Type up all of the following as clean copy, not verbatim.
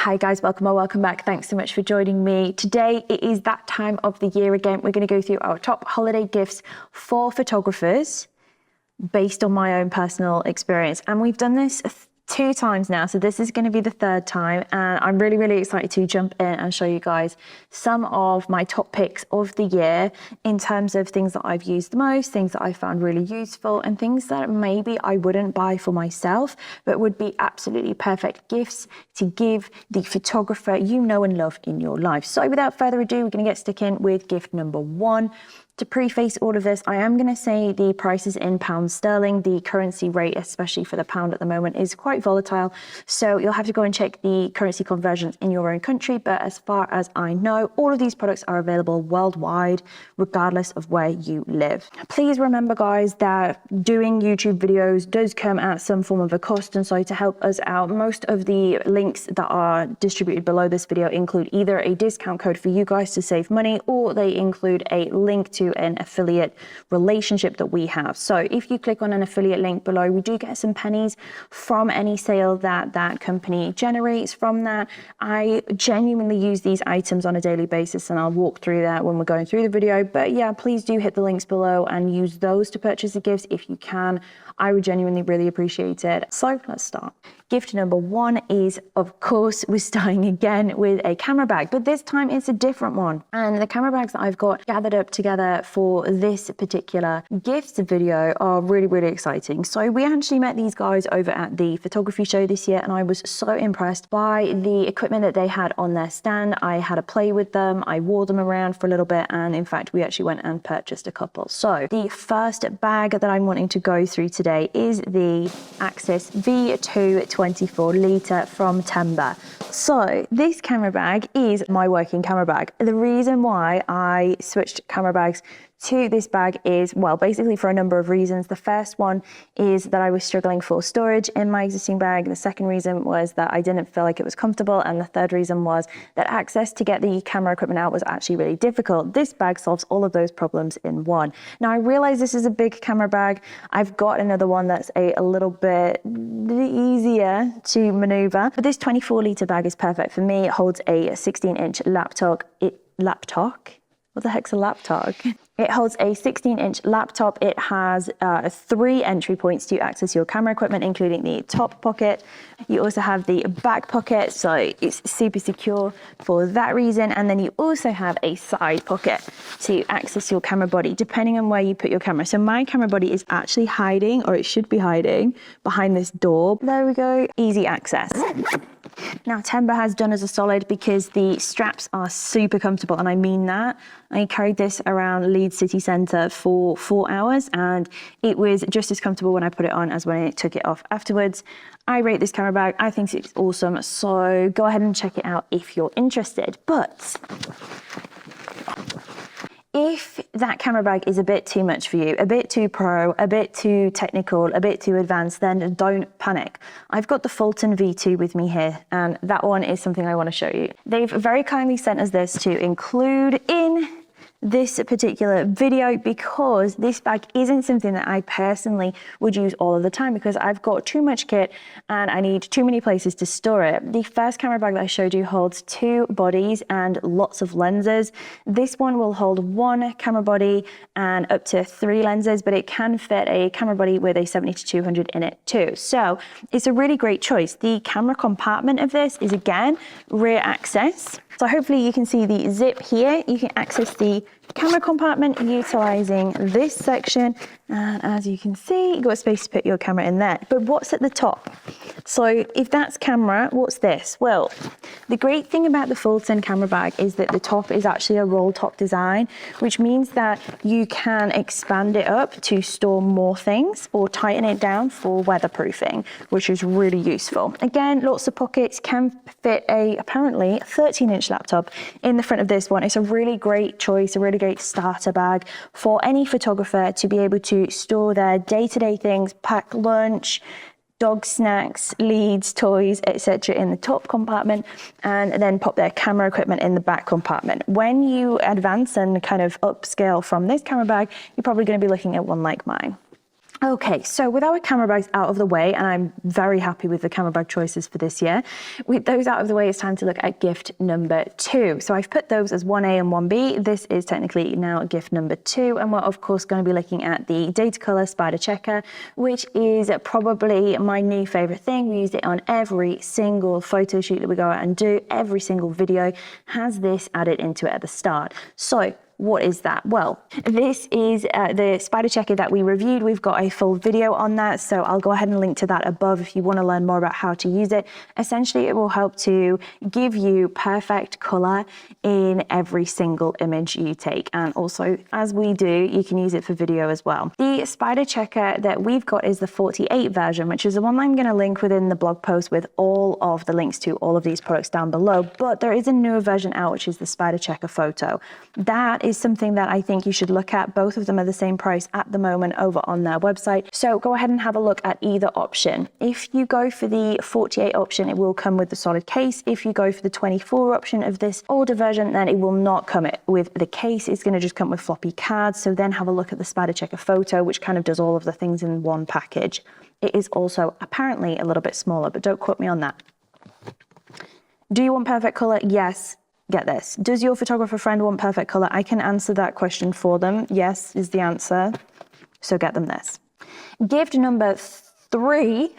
Hi guys, welcome or welcome back. Thanks so much for joining me. Today it is that time of the year again. We're going to go through our top holiday gifts for photographers based on my own personal experience. And we've done this 2 times now, so this is going to be the 3rd time, and I'm really excited to jump in and show you guys some of my top picks of the year in terms of things that I've used the most, things that I found really useful, and things that maybe I wouldn't buy for myself but would be absolutely perfect gifts to give the photographer you know and love in your life. So without further ado, we're going to get stuck in with gift number 1. To preface all of this, I am going to say the prices in pounds sterling. The currency rate, especially for the pound at the moment, is quite volatile. So you'll have to go and check the currency conversions in your own country. But as far as I know, all of these products are available worldwide, regardless of where you live. Please remember, guys, that doing YouTube videos does come at some form of a cost. And so to help us out, most of the links that are distributed below this video include either a discount code for you guys to save money, or they include a link to an affiliate relationship that we have. So if you click on an affiliate link below, we do get some pennies from any sale that that company generates from that. I genuinely use these items on a daily basis, and I'll walk through that when we're going through the video. But yeah, please do hit the links below and use those to purchase the gifts if you can. I would genuinely really appreciate it. So let's start. Gift number 1 is, of course, we're starting again with a camera bag, but this time it's a different one. And the camera bags that I've got gathered up together for this particular gifts video are really exciting. So we actually met these guys over at the photography show this year, and I was so impressed by the equipment that they had on their stand. I had a play with them, I wore them around for a little bit, and in fact we actually went and purchased a couple. So the first bag that I'm wanting to go through today is the Axis V2 24 litre from Timber. So this camera bag is my working camera bag. The reason why I switched camera bags to this bag is, well, basically for a number of reasons. The first one is that I was struggling for storage in my existing bag. The second reason was that I didn't feel like it was comfortable. And the third reason was that access to get the camera equipment out was actually really difficult. This bag solves all of those problems in one. Now, I realize this is a big camera bag. I've got another one that's a little bit easier to maneuver, but this 24 litre bag is perfect for me. It holds a 16-inch laptop. What the heck's a laptop? It holds a 16-inch laptop. It has 3 entry points to access your camera equipment, including the top pocket. You also have the back pocket, so it's super secure for that reason. And then you also have a side pocket to access your camera body, depending on where you put your camera. So my camera body is actually hiding, or it should be hiding, behind this door. There we go, easy access. Now, Timber has done us a solid because the straps are super comfortable, and I mean that. I carried this around Leeds city centre for 4 hours, and it was just as comfortable when I put it on as when I took it off afterwards. I rate this camera bag. I think it's awesome, so go ahead and check it out if you're interested. But if that camera bag is a bit too much for you, a bit too pro, a bit too technical, a bit too advanced, then don't panic. I've got the Fulton V2 with me here, and that one is something I want to show you. They've very kindly sent us this to include in this particular video, because this bag isn't something that I personally would use all of the time, because I've got too much kit and I need too many places to store it. The first camera bag that I showed you holds 2 bodies and lots of lenses. This one will hold 1 camera body and up to 3 lenses, but it can fit a camera body with a 70-200 in it too. So it's a really great choice. The camera compartment of this is, again, rear access. So hopefully you can see the zip here. You can access the camera compartment utilizing this section, and as you can see, you've got space to put your camera in there. But what's at the top? So if that's camera, what's this? Well, the great thing about the Fulton camera bag is that the top is actually a roll top design, which means that you can expand it up to store more things or tighten it down for weatherproofing, which is really useful. Again, lots of pockets, can fit a apparently 13-inch laptop in the front of this one. It's a really great choice, a really great starter bag for any photographer to be able to store their day-to-day things, pack lunch, dog snacks, leads, toys, etc. in the top compartment, and then pop their camera equipment in the back compartment. When you advance and kind of upscale from this camera bag, you're probably going to be looking at one like mine. Okay, so with our camera bags out of the way, and I'm very happy with the camera bag choices for this year, with those out of the way, it's time to look at gift number 2. So I've put those as 1A and 1B. This is technically now gift number 2, and we're of course going to be looking at the Datacolor Spider Checker, which is probably my new favorite thing. We use it on every single photo shoot that we go out and do. Every single video has this added into it at the start. So what is that? Well, this is the Spider Checker that we reviewed. We've got a full video on that, so I'll go ahead and link to that above if you want to learn more about how to use it. Essentially, it will help to give you perfect color in every single image you take. And also, as we do, you can use it for video as well. The Spider Checker that we've got is the 48 version, which is the one I'm going to link within the blog post with all of the links to all of these products down below. But there is a newer version out, which is the Spider Checker Photo. That is something that I think you should look at. Both of them are the same price at the moment over on their website. So go ahead and have a look at either option. If you go for the 48 option, it will come with the solid case. If you go for the 24 option of this older version, then it will not come with the case. It's going to just come with floppy cards. So then have a look at the Spider Checker Photo, which kind of does all of the things in one package. It is also apparently a little bit smaller, but don't quote me on that. Do you want perfect color? Yes. Get this. Does your photographer friend want perfect color? I can answer that question for them. Yes is the answer. So get them this. Gift number 3.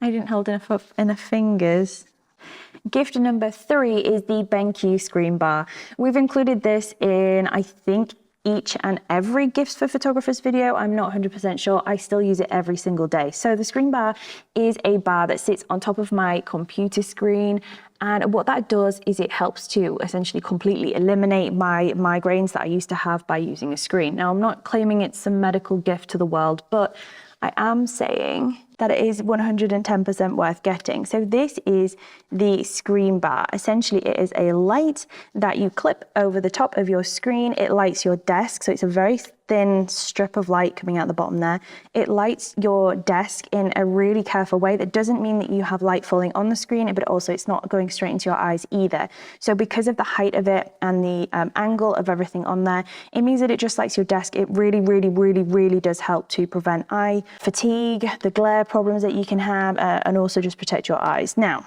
I didn't hold enough up enough fingers. Gift number 3 is the BenQ screen bar. We've included this in, I think, each and every gifts for photographers video. I'm not 100% sure. I still use it every single day. So the screen bar is a bar that sits on top of my computer screen. And what that does is it helps to essentially completely eliminate my migraines that I used to have by using a screen. Now, I'm not claiming it's some medical gift to the world, but I am saying that it is 110% worth getting. So this is the screen bar. Essentially, it is a light that you clip over the top of your screen. It lights your desk. So it's a very thin strip of light coming out the bottom there. It lights your desk in a really careful way. That doesn't mean that you have light falling on the screen, but also it's not going straight into your eyes either. So because of the height of it and the angle of everything on there, it means that it just lights your desk. It really, really, really, really does help to prevent eye fatigue, the glare problems that you can have, and also just protect your eyes. Now,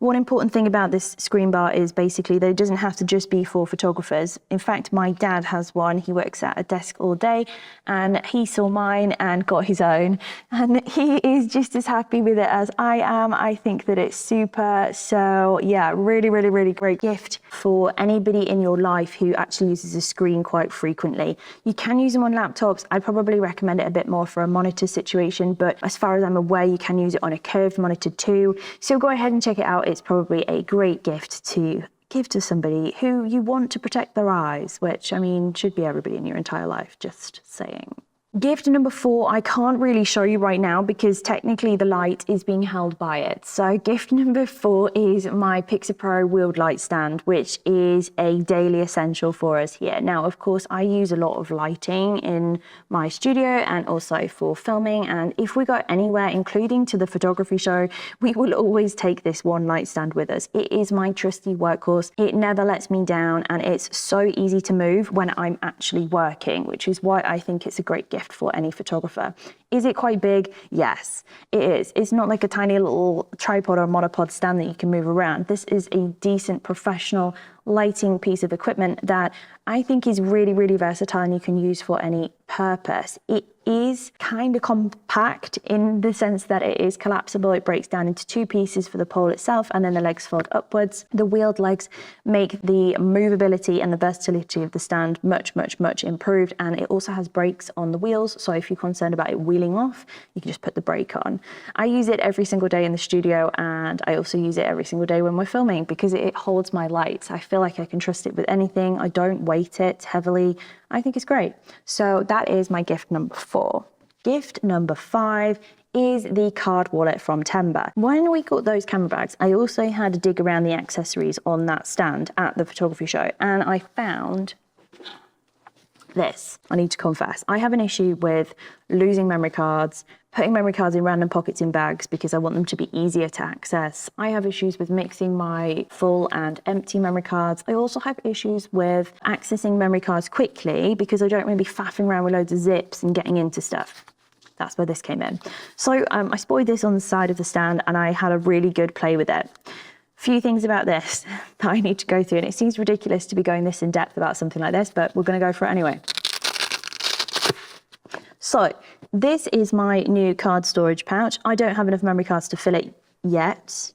one important thing about this screen bar is basically that it doesn't have to just be for photographers. In fact, my dad has one. He works at a desk all day and he saw mine and got his own. And he is just as happy with it as I am. I think that it's super. So yeah, really, really, really great gift for anybody in your life who actually uses a screen quite frequently. You can use them on laptops. I'd probably recommend it a bit more for a monitor situation, but as far as I'm aware, you can use it on a curved monitor too. So go ahead and check it out. It's probably a great gift to give to somebody who you want to protect their eyes, which, I mean, should be everybody in your entire life, just saying. Gift number 4, I can't really show you right now because technically the light is being held by it. So gift number 4 is my Pixar Pro wheeled light stand, which is a daily essential for us here. Now, of course, I use a lot of lighting in my studio and also for filming. And if we go anywhere, including to the photography show, we will always take this one light stand with us. It is my trusty workhorse. It never lets me down and it's so easy to move when I'm actually working, which is why I think it's a great gift for any photographer. Is it quite big? Yes, it is. It's not like a tiny little tripod or monopod stand that you can move around. This is a decent professional lighting piece of equipment that I think is really, really versatile and you can use for any purpose. It is kind of compact in the sense that it is collapsible. It breaks down into 2 pieces for the pole itself and then the legs fold upwards. The wheeled legs make the movability and the versatility of the stand much, much, much improved. And it also has brakes on the wheels. So if you're concerned about it wheeling off, you can just put the brake on. I use it every single day in the studio and I also use it every single day when we're filming because it holds my lights. I feel like I can trust it with anything. I don't weight it heavily. I think it's great. So that is my gift number 4. Gift number 5 is the card wallet from Timber. When we got those camera bags, I also had to dig around the accessories on that stand at the photography show and I found this. I need to confess, I have an issue with losing memory cards, putting memory cards in random pockets in bags because I want them to be easier to access. I have issues with mixing my full and empty memory cards. I also have issues with accessing memory cards quickly because I don't want to be faffing around with loads of zips and getting into stuff. That's where this came in. So I spotted this on the side of the stand and I had a really good play with it. Few things about this that I need to go through, and it seems ridiculous to be going this in depth about something like this, but we're going to go for it anyway. So this is my new card storage pouch. I don't have enough memory cards to fill it yet,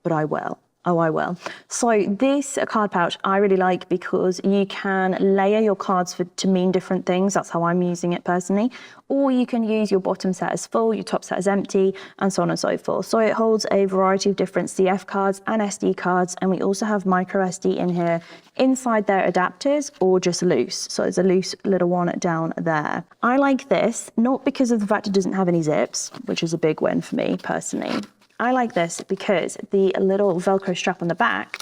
but I will. Oh, I will. So this card pouch I really like because you can layer your cards to mean different things. That's how I'm using it personally. Or you can use your bottom set as full, your top set as empty, and so on and so forth. So it holds a variety of different CF cards and SD cards, and we also have micro SD in here inside their adapters or just loose. So it's a loose little one down there. I like this, not because of the fact it doesn't have any zips, which is a big win for me personally. I like this because the little Velcro strap on the back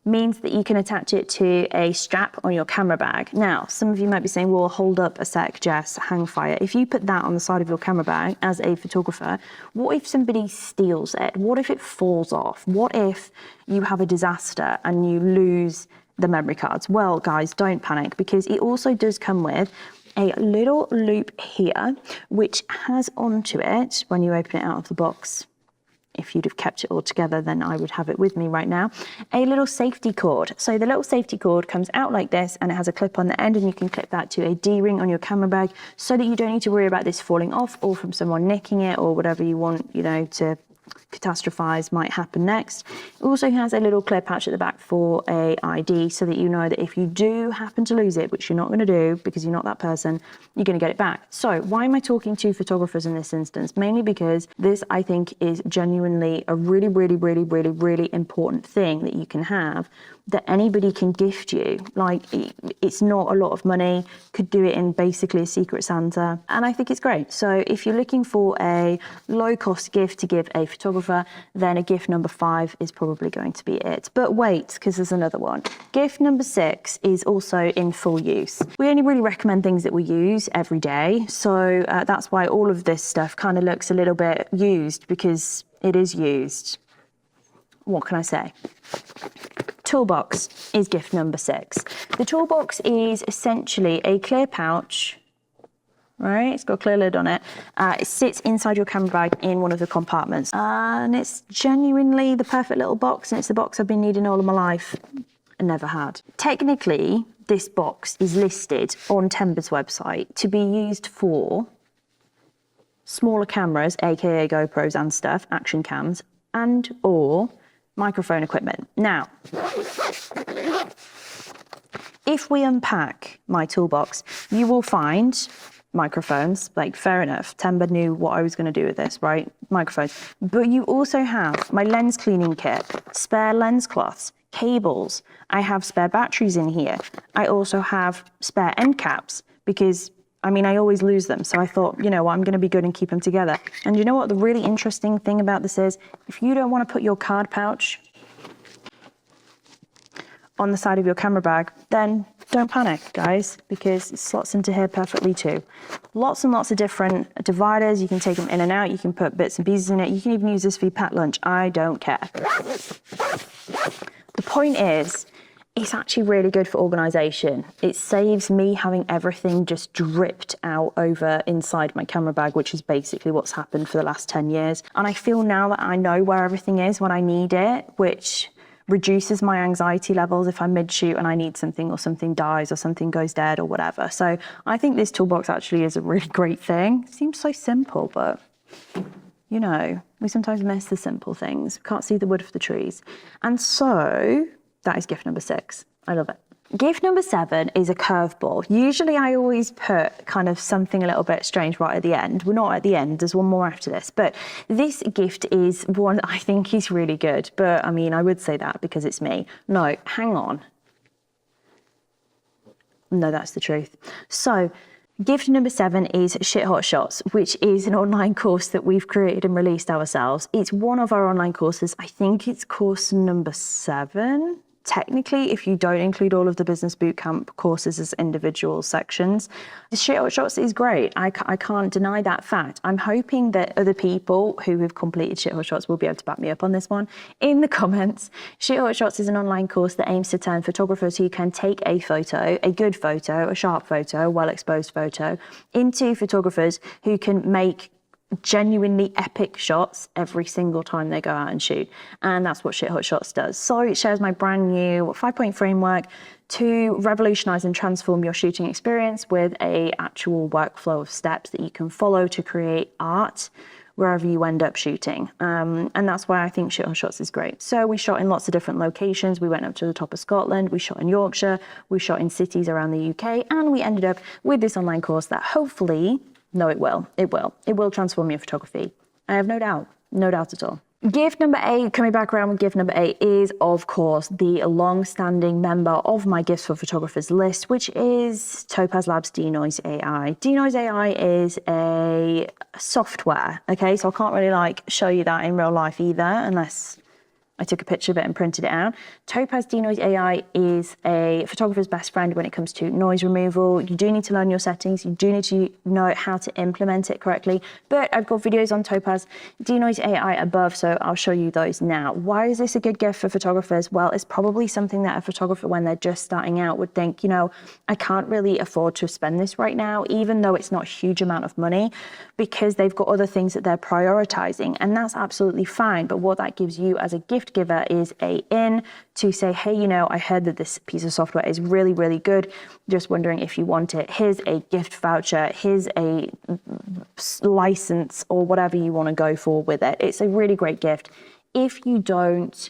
means that you can attach it to a strap on your camera bag. Now, some of you might be saying, well, hold up a sec, Jess, hang fire. If you put that on the side of your camera bag as a photographer, what if somebody steals it? What if it falls off? What if you have a disaster and you lose the memory cards? Well, guys, don't panic because it also does come with a little loop here, which has onto it, when you open it out of the box, if you'd have kept it all together, then I would have it with me right now, a little safety cord. So the little safety cord comes out like this and it has a clip on the end, and you can clip that to a D-ring on your camera bag so that you don't need to worry about this falling off or from someone nicking it or whatever you want, you know, to catastrophize might happen next. It also has a little clear pouch at the back for a ID so that you know that if you do happen to lose it, which you're not going to do because you're not that person, you're going to get it back. So why am I talking to photographers in this instance? Mainly because this, I think, is genuinely a really, really, really, really, really important thing that you can have, that anybody can gift you. Like, it's not a lot of money, could do it in basically a Secret Santa, and I think it's great. So if you're looking for a low-cost gift to give a photographer, then a gift number 5 is probably going to be it. But wait, because there's another one. Gift number 6 is also in full use. We only really recommend things that we use every day, so that's why all of this stuff kind of looks a little bit used, because it is used. What can I say? Toolbox is gift number 6. The toolbox is essentially a clear pouch, right? It's got a clear lid on it. It sits inside your camera bag in one of the compartments. And it's genuinely the perfect little box, and it's the box I've been needing all of my life and never had. Technically, this box is listed on Timber's website to be used for smaller cameras, aka GoPros and stuff, action cams, and or microphone equipment. Now, if we unpack my toolbox, you will find microphones. Like, fair enough, Timber knew what I was going to do with this, right? Microphones. But you also have my lens cleaning kit, spare lens cloths, cables. I have spare batteries in here. I also have spare end caps because I mean, I always lose them. So I thought, you know what, I'm going to be good and keep them together. And you know what the really interesting thing about this is? If you don't want to put your card pouch on the side of your camera bag, then don't panic, guys, because it slots into here perfectly too. Lots and lots of different dividers. You can take them in and out. You can put bits and pieces in it. You can even use this for your packed lunch. I don't care. The point is, it's actually really good for organization. It saves me having everything just dripped out over inside my camera bag, which is basically what's happened for the last 10 years. And I feel now that I know where everything is when I need it, which reduces my anxiety levels if I'm mid-shoot and I need something, or something dies, or something goes dead, or whatever. So I think this toolbox actually is a really great thing. It seems so simple, but you know, we sometimes miss the simple things. We can't see the wood for the trees. And so that is gift number 6. I love it. Gift number 7 is a curveball. Usually I always put kind of something a little bit strange right at the end. We're not at the end, there's one more after this. But this gift is one that I think is really good. But I mean, I would say that because it's me. No, hang on. No, that's the truth. So gift number 7 is Shit Hot Shots, which is an online course that we've created and released ourselves. It's one of our online courses. I think it's course number 7. technically, if you don't include all of the business bootcamp courses as individual sections, the Shit Shots is great. I can't deny that fact. I'm hoping that other people who have completed Shit Shots will be able to back me up on this one in the comments. Shit Shots is an online course that aims to turn photographers who can take a photo, a good photo, a sharp photo, a well-exposed photo, into photographers who can make genuinely epic shots every single time they go out and shoot. And that's what Shit Shots does. So it shares my brand new 5-point framework to revolutionize and transform your shooting experience with a actual workflow of steps that you can follow to create art wherever you end up shooting. And that's why I think Shit Shots is great. So we shot in lots of different locations. We went up to the top of Scotland, we shot in Yorkshire, we shot in cities around the UK, and we ended up with this online course that hopefully, no, it will transform your photography. I have no doubt at all. Gift number 8, coming back around with gift number 8, is of course the long-standing member of my gifts for photographers list, which is Topaz Labs Denoise AI. Denoise AI is a software, okay? So I can't really show you that in real life either, unless I took a picture of it and printed it out. Topaz Denoise AI is a photographer's best friend when it comes to noise removal. You do need to learn your settings. You do need to know how to implement it correctly. But I've got videos on Topaz Denoise AI above, so I'll show you those now. Why is this a good gift for photographers? Well, it's probably something that a photographer, when they're just starting out, would think, I can't really afford to spend this right now, even though it's not a huge amount of money, because they've got other things that they're prioritizing. And that's absolutely fine. But what that gives you as a gift giver is a in to say, hey, I heard that this piece of software is really, really good. Just wondering if you want it. Here's a gift voucher. Here's a license or whatever you want to go for with it. It's a really great gift. If you don't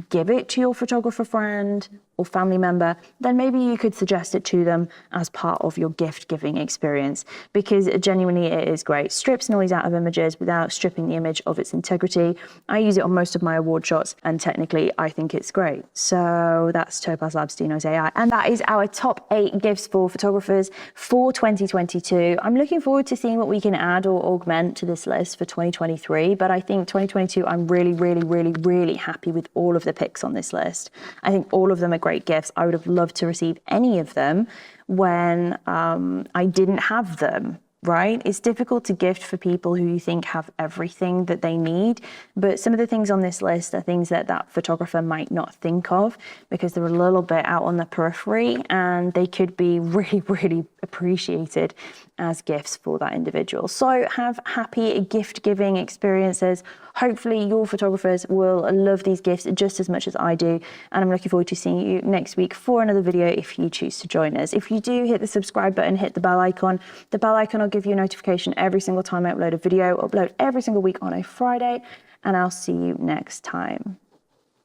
give it to your photographer friend or family member, then maybe you could suggest it to them as part of your gift giving experience, because genuinely it is great. Strips noise out of images without stripping the image of its integrity. I use it on most of my award shots, and technically I think it's great. So that's Topaz Labs Denoise AI. And that is our top 8 gifts for photographers for 2022. I'm looking forward to seeing what we can add or augment to this list for 2023. But I think 2022, I'm really, really, really, really happy with all of the picks on this list. I think all of them are great gifts. I would have loved to receive any of them when I didn't have them, right? It's difficult to gift for people who you think have everything that they need, but some of the things on this list are things that that photographer might not think of because they're a little bit out on the periphery, and they could be really, really appreciated as gifts for that individual. So have happy gift giving experiences. Hopefully your photographers will love these gifts just as much as I do, and I'm looking forward to seeing you next week for another video if you choose to join us. If you do, hit the subscribe button, hit the bell icon. The bell icon will give you a notification every single time I upload a video. I upload every single week on a Friday, and I'll see you next time.